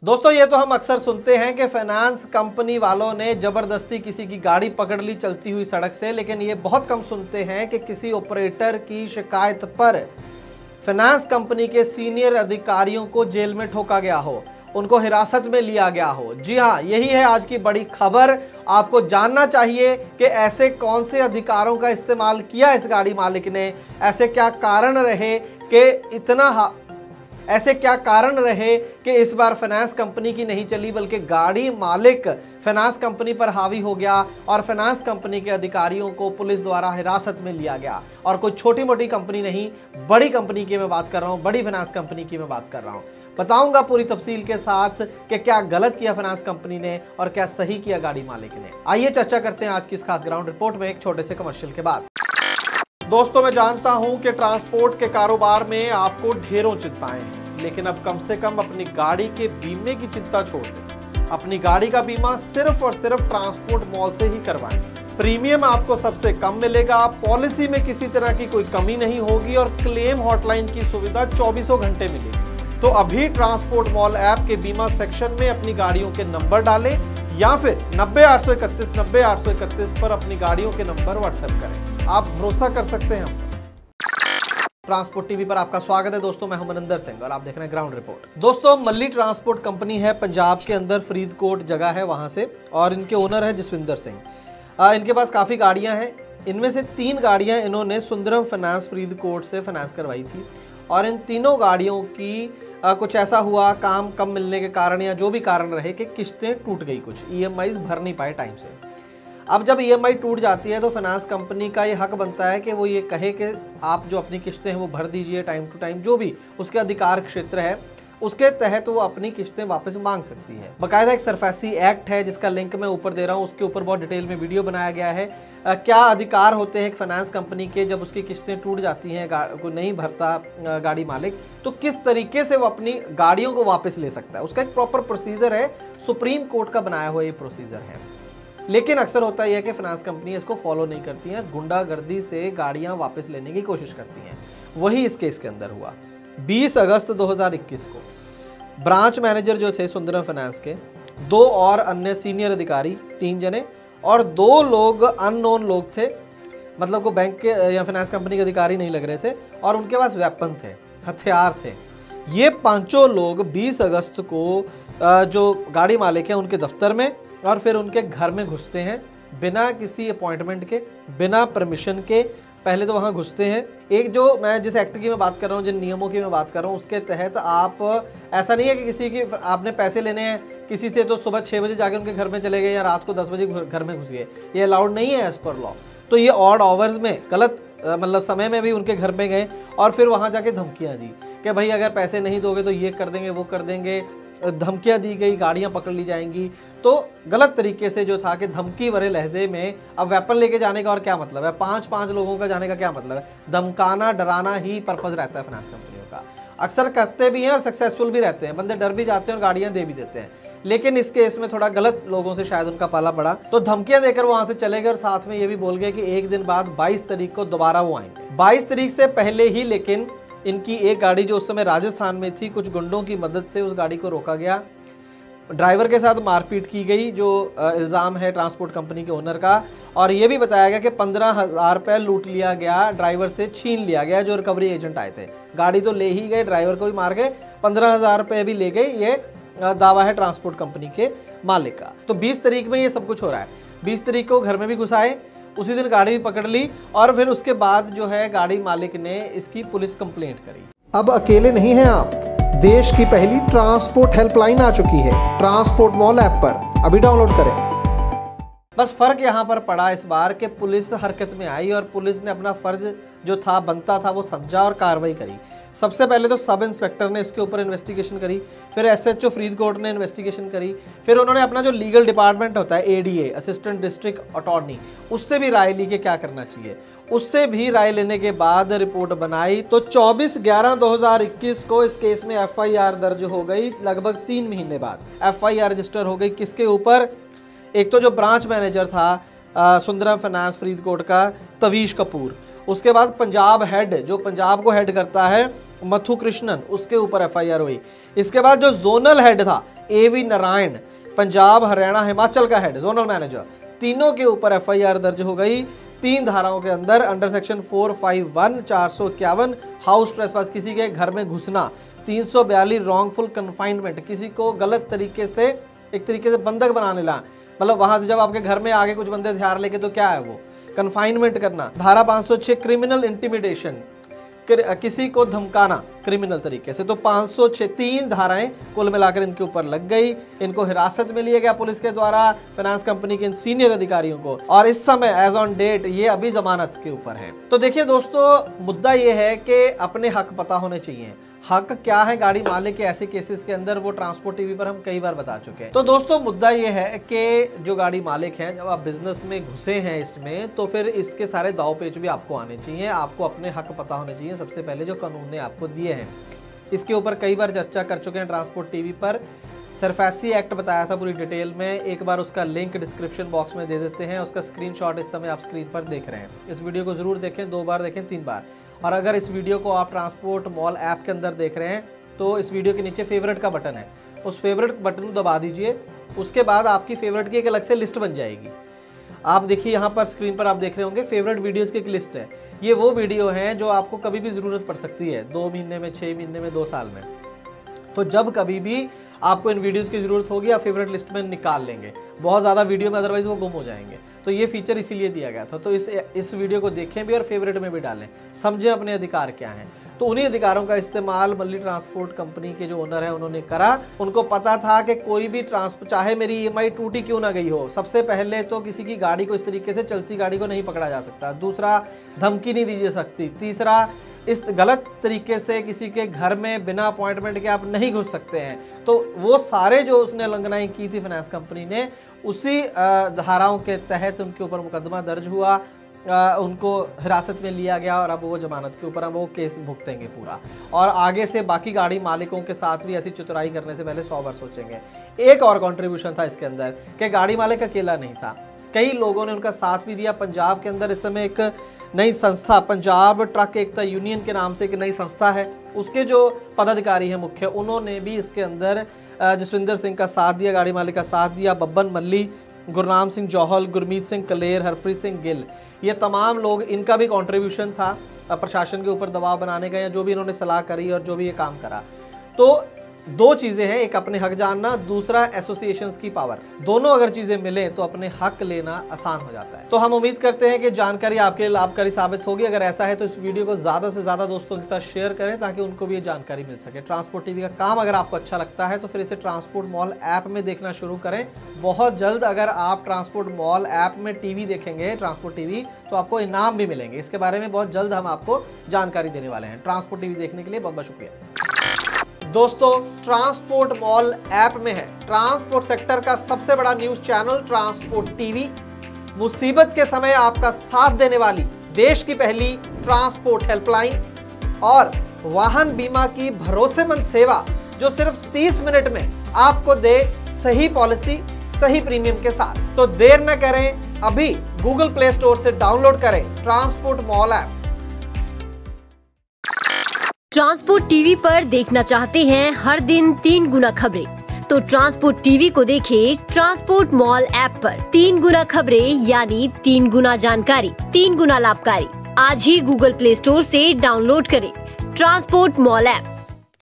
दोस्तों ये तो हम अक्सर सुनते हैं कि फाइनेंस कंपनी वालों ने जबरदस्ती किसी की गाड़ी पकड़ ली चलती हुई सड़क से, लेकिन ये बहुत कम सुनते हैं कि किसी ऑपरेटर की शिकायत पर फाइनेंस कंपनी के सीनियर अधिकारियों को जेल में ठोका गया हो, उनको हिरासत में लिया गया हो। जी हाँ, यही है आज की बड़ी खबर। आपको जानना चाहिए कि ऐसे कौन से अधिकारों का इस्तेमाल किया इस गाड़ी मालिक ने, ऐसे क्या कारण रहे कि इस बार फाइनेंस कंपनी की नहीं चली बल्कि गाड़ी मालिक फाइनेंस कंपनी पर हावी हो गया और फाइनेंस कंपनी के अधिकारियों को पुलिस द्वारा हिरासत में लिया गया। और कोई छोटी मोटी कंपनी नहीं, बड़ी कंपनी की मैं बात कर रहा हूं, बड़ी फाइनेंस कंपनी की मैं बात कर रहा हूं। बताऊंगा पूरी तफसील के साथ कि क्या गलत किया फाइनेंस कंपनी ने और क्या सही किया गाड़ी मालिक ने। आइए चर्चा करते हैं आज की इस खास ग्राउंड रिपोर्ट में एक छोटे से कमर्शियल के बाद। दोस्तों मैं जानता हूं कि ट्रांसपोर्ट के कारोबार में आपको ढेरों चिंताएं हैं, लेकिन अब कम से कम अपनी गाड़ी के बीमे की चिंता छोड़ दें। अपनी गाड़ी का बीमा सिर्फ और सिर्फ ट्रांसपोर्ट मॉल से ही करवाएं। प्रीमियम आपको सबसे कम मिलेगा, पॉलिसी में किसी तरह की कोई कमी नहीं होगी और क्लेम हॉटलाइन की सुविधा 24 घंटे मिलेगी। तो अभी ट्रांसपोर्ट मॉल ऐप के बीमा सेक्शन में अपनी गाड़ियों के नंबर डालें या फिर 90-831 पर अपनी गाड़ियों के नंबर व्हाट्सएप करें। आप भरोसा कर सकते हैं हम। ट्रांसपोर्ट टीवी पर आपका स्वागत है दोस्तों, मैं हूं मनिंदर सिंह और आप देख रहे हैं ग्राउंड रिपोर्ट। दोस्तों मल्ली ट्रांसपोर्ट कंपनी है, पंजाब के अंदर फरीदकोट जगह है वहां से, और इनके ओनर है जसविंदर सिंह। इनके पास काफ़ी गाड़ियां हैं। इनमें से 3 गाड़ियां इन्होंने सुंदरम फाइनेंस फरीदकोट से फाइनेंस करवाई थी और इन तीनों गाड़ियों की कुछ ऐसा हुआ, काम कम मिलने के कारण या जो भी कारण रहे कि किस्तें टूट गई, कुछ ईएमआईज भर नहीं पाए टाइम से। अब जब ईएमआई टूट जाती है तो फाइनेंस कंपनी का ये हक बनता है कि वो ये कहे कि आप जो अपनी किस्तें हैं वो भर दीजिए टाइम टू टाइम, जो भी उसके अधिकार क्षेत्र है उसके तहत वो अपनी किस्तें वापस मांग सकती है। बाकायदा एक सरफेसी एक्ट है जिसका लिंक मैं ऊपर दे रहा हूँ, उसके ऊपर बहुत डिटेल में वीडियो बनाया गया है। क्या अधिकार होते हैं एक फाइनेंस कंपनी के जब उसकी किस्तें टूट जाती हैं, को नहीं भरता गाड़ी मालिक, तो किस तरीके से वो अपनी गाड़ियों को वापस ले सकता है। उसका एक प्रॉपर प्रोसीजर है, सुप्रीम कोर्ट का बनाया हुआ ये प्रोसीजर है। लेकिन अक्सर होता यह है कि फाइनेंस कंपनी इसको फॉलो नहीं करती हैं, गुंडागर्दी से गाड़ियां वापस लेने की कोशिश करती हैं। वही इस केस के अंदर हुआ। 20 अगस्त 2021 को ब्रांच मैनेजर जो थे सुंदरम फाइनेंस के, 2 और अन्य सीनियर अधिकारी, 3 जने और 2 लोग अननोन लोग थे, मतलब को बैंक के या फाइनेंस कंपनी के अधिकारी नहीं लग रहे थे, और उनके पास वेपन थे, हथियार थे। ये 5 लोग 20 अगस्त को जो गाड़ी मालिक हैं उनके दफ्तर में और फिर उनके घर में घुसते हैं बिना किसी अपॉइंटमेंट के, बिना परमिशन के। पहले तो वहाँ घुसते हैं। एक जो मैं जिस एक्ट की मैं बात कर रहा हूँ, जिन नियमों की मैं बात कर रहा हूँ, उसके तहत आप ऐसा नहीं है कि किसी की आपने पैसे लेने हैं किसी से तो सुबह 6 बजे जाके उनके घर में चले गए या रात को 10 बजे घर में घुस गए, ये अलाउड नहीं है एज पर लॉ। तो ये ऑड आवर्स में, गलत मतलब समय में भी उनके घर में गए और फिर वहाँ जाके धमकियाँ दी कि भाई अगर पैसे नहीं दोगे तो ये कर देंगे वो कर देंगे, धमकियां दी गई, गाड़ियां पकड़ ली जाएंगी। तो गलत तरीके से जो था कि धमकी भरे लहजे में, अब वेपन लेके जाने का और क्या मतलब है, 5-5 लोगों का जाने का क्या मतलब है। धमकाना डराना ही पर्पस रहता है फाइनेंस कंपनियों का। अक्सर करते भी हैं और सक्सेसफुल भी रहते हैं, बंदे डर भी जाते हैं और गाड़ियां दे भी देते हैं। लेकिन इस केस में थोड़ा गलत लोगों से शायद उनका पाला पड़ा, तो धमकियां देकर वो वहां से चले गए और साथ में ये भी बोल गए कि एक दिन बाद 22 तारीख को दोबारा वो आएंगे। 22 तारीख से पहले ही लेकिन इनकी एक गाड़ी जो उस समय राजस्थान में थी, कुछ गुंडों की मदद से उस गाड़ी को रोका गया, ड्राइवर के साथ मारपीट की गई, जो इल्ज़ाम है ट्रांसपोर्ट कंपनी के ओनर का। और ये भी बताया गया कि 15,000 रुपये लूट लिया गया, ड्राइवर से छीन लिया गया। जो रिकवरी एजेंट आए थे, गाड़ी तो ले ही गए, ड्राइवर को भी मार गए, 15,000 रुपये भी ले गए। ये दावा है ट्रांसपोर्ट कंपनी के मालिक का। तो 20 तारीख में ये सब कुछ हो रहा है। 20 तारीख को घर में भी घुसाए, उसी दिन गाड़ी भी पकड़ ली और फिर उसके बाद जो है गाड़ी मालिक ने इसकी पुलिस कंप्लेंट करी। अब अकेले नहीं हैं आप, देश की पहली ट्रांसपोर्ट हेल्पलाइन आ चुकी है ट्रांसपोर्ट मॉल ऐप पर, अभी डाउनलोड करें। बस फर्क यहाँ पर पड़ा इस बार कि पुलिस हरकत में आई और पुलिस ने अपना फर्ज जो था बनता था वो समझा और कार्रवाई करी। सबसे पहले तो सब इंस्पेक्टर ने इसके ऊपर इन्वेस्टिगेशन करी, फिर एसएचओ फरीदकोट ने इन्वेस्टिगेशन करी, फिर उन्होंने अपना जो लीगल डिपार्टमेंट होता है एडीए, असिस्टेंट डिस्ट्रिक्ट अटॉर्नी, उससे भी राय ली कि क्या करना चाहिए। उससे भी राय लेने के बाद रिपोर्ट बनाई। तो 24/11/2021 को इस केस में एफआईआर दर्ज हो गई। लगभग 3 महीने बाद एफआईआर रजिस्टर हो गई। किसके ऊपर? एक तो जो ब्रांच मैनेजर था सुंदरम फाइनेंस फरीदकोट का, तवीश कपूर। उसके बाद पंजाब हेड, जो पंजाब को हेड करता है, मथु कृष्णन, उसके ऊपर एफआईआर हुई। इसके बाद जो जोनल हेड था एवी नारायण, पंजाब हरियाणा हिमाचल का हेड, जोनल मैनेजर, तीनों के ऊपर एफआईआर दर्ज हो गई 3 धाराओं के अंदर, अंडर सेक्शन 451 451 हाउस ट्रेसपास, किसी के घर में घुसना, 342 रॉन्गफुल कन्फाइनमेंट, किसी को गलत तरीके से एक तरीके से बंधक बनाने ला, मतलब वहां से जब आपके घर में आगे कुछ बंदे हथियार लेके तो क्या है वो कन्फाइनमेंट करना। धारा 506 क्रिमिनल इंटिमिडेशन, किसी को धमकाना क्रिमिनल तरीके से। तो 506 3 धाराएं कुल मिलाकर इनके ऊपर लग गई। इनको हिरासत में लिया गया पुलिस के द्वारा, फाइनेंस कंपनी के सीनियर अधिकारियों को, और इस समय एज ऑन डेट ये अभी जमानत के ऊपर हैं। तो देखिए दोस्तों, मुद्दा ये है कि अपने हक पता होने चाहिए। हक क्या है गाड़ी मालिक के ऐसे केसेस के अंदर, वो ट्रांसपोर्ट टीवी पर हम कई बार बता चुके हैं। तो दोस्तों मुद्दा ये है कि जो गाड़ी मालिक हैं, जब आप बिजनेस में घुसे हैं इसमें, तो फिर इसके सारे दाव पेच भी आपको आने चाहिए। आपको अपने हक पता होने चाहिए सबसे पहले जो कानून ने आपको दिए हैं। इसके ऊपर कई बार चर्चा कर चुके हैं ट्रांसपोर्ट टीवी पर। सरफेसी एक्ट बताया था पूरी डिटेल में, एक बार उसका लिंक डिस्क्रिप्शन बॉक्स में दे देते हैं। उसका स्क्रीनशॉट इस समय आप स्क्रीन पर देख रहे हैं। इस वीडियो को जरूर देखें, 2 बार देखें, 3 बार। और अगर इस वीडियो को आप ट्रांसपोर्ट मॉल ऐप के अंदर देख रहे हैं तो इस वीडियो के नीचे फेवरेट का बटन है, उस फेवरेट बटन को दबा दीजिए। उसके बाद आपकी फेवरेट की एक अलग से लिस्ट बन जाएगी। आप देखिए यहाँ पर स्क्रीन पर आप देख रहे होंगे फेवरेट वीडियोस की एक लिस्ट है। ये वो वीडियो हैं जो आपको कभी भी ज़रूरत पड़ सकती है, 2 महीने में, 6 महीने में, 2 साल में। तो जब कभी भी आपको इन वीडियोस की ज़रूरत होगी आप फेवरेट लिस्ट में निकाल लेंगे। बहुत ज़्यादा वीडियो में अदरवाइज वो गुम हो जाएंगे। तो ये फीचर इसीलिए दिया गया था। तो इस वीडियो को देखें भी और फेवरेट में भी डालें, समझें अपने अधिकार क्या हैं। तो उन्हीं अधिकारों का इस्तेमाल मल्ली ट्रांसपोर्ट कंपनी के जो ओनर है उन्होंने करा। उनको पता था कि कोई भी ट्रांसपोर्ट, चाहे मेरी ईएमआई टूटी क्यों ना गई हो, सबसे पहले तो किसी की गाड़ी को इस तरीके से, चलती गाड़ी को नहीं पकड़ा जा सकता। दूसरा, धमकी नहीं दी जा सकती। तीसरा, इस गलत तरीके से किसी के घर में बिना अपॉइंटमेंट के आप नहीं घुस सकते हैं। तो वो सारे जो उसने उल्लंघनाएं की थी फाइनेंस कंपनी ने, उसी धाराओं के तहत उनके ऊपर मुकदमा दर्ज हुआ, उनको हिरासत में लिया गया और अब वो जमानत के ऊपर हम वो केस भुगतेंगे पूरा। और आगे से बाकी गाड़ी मालिकों के साथ भी ऐसी चतुराई करने से पहले 100 बार सोचेंगे। एक और कंट्रीब्यूशन था इसके अंदर कि गाड़ी मालिक अकेला नहीं था, कई लोगों ने उनका साथ भी दिया। पंजाब के अंदर इस समय एक नई संस्था, पंजाब ट्रक एकता यूनियन के नाम से एक नई संस्था है, उसके जो पदाधिकारी हैं मुख्य, उन्होंने भी इसके अंदर जसविंदर सिंह का साथ दिया, गाड़ी मालिक का साथ दिया। बब्बन मल्ली, गुरनाम सिंह जौहल, गुरमीत सिंह कलेर, हरप्रीत सिंह गिल, ये तमाम लोग, इनका भी कंट्रीब्यूशन था प्रशासन के ऊपर दबाव बनाने का, या जो भी इन्होंने सलाह करी और जो भी ये काम करा। तो 2 चीज़ें हैं, एक अपने हक जानना, दूसरा एसोसिएशंस की पावर। दोनों अगर चीज़ें मिलें तो अपने हक लेना आसान हो जाता है। तो हम उम्मीद करते हैं कि जानकारी आपके लिए लाभकारी साबित होगी। अगर ऐसा है तो इस वीडियो को ज़्यादा से ज़्यादा दोस्तों के साथ शेयर करें ताकि उनको भी ये जानकारी मिल सके। ट्रांसपोर्ट टीवी का काम अगर आपको अच्छा लगता है तो फिर इसे ट्रांसपोर्ट मॉल ऐप में देखना शुरू करें। बहुत जल्द अगर आप ट्रांसपोर्ट मॉल ऐप में टीवी देखेंगे, ट्रांसपोर्ट टीवी, तो आपको इनाम भी मिलेंगे। इसके बारे में बहुत जल्द हम आपको जानकारी देने वाले हैं। ट्रांसपोर्ट टीवी देखने के लिए बहुत बहुत शुक्रिया। दोस्तों, ट्रांसपोर्ट मॉल ऐप में है ट्रांसपोर्ट सेक्टर का सबसे बड़ा न्यूज चैनल ट्रांसपोर्ट टीवी। मुसीबत के समय आपका साथ देने वाली देश की पहली ट्रांसपोर्ट हेल्पलाइन और वाहन बीमा की भरोसेमंद सेवा, जो सिर्फ 30 मिनट में आपको दे सही पॉलिसी, सही प्रीमियम के साथ। तो देर न करें, अभी गूगल प्ले स्टोर से डाउनलोड करें transport mall app. Transport TV पर देखना चाहते हैं हर दिन 3 गुना खबरें, तो ट्रांसपोर्ट टीवी को देखें ट्रांसपोर्ट मॉल ऐप पर। 3 गुना खबरें यानी 3 गुना जानकारी, 3 गुना लाभकारी। आज ही गूगल प्ले स्टोर से डाउनलोड करें ट्रांसपोर्ट मॉल ऐप।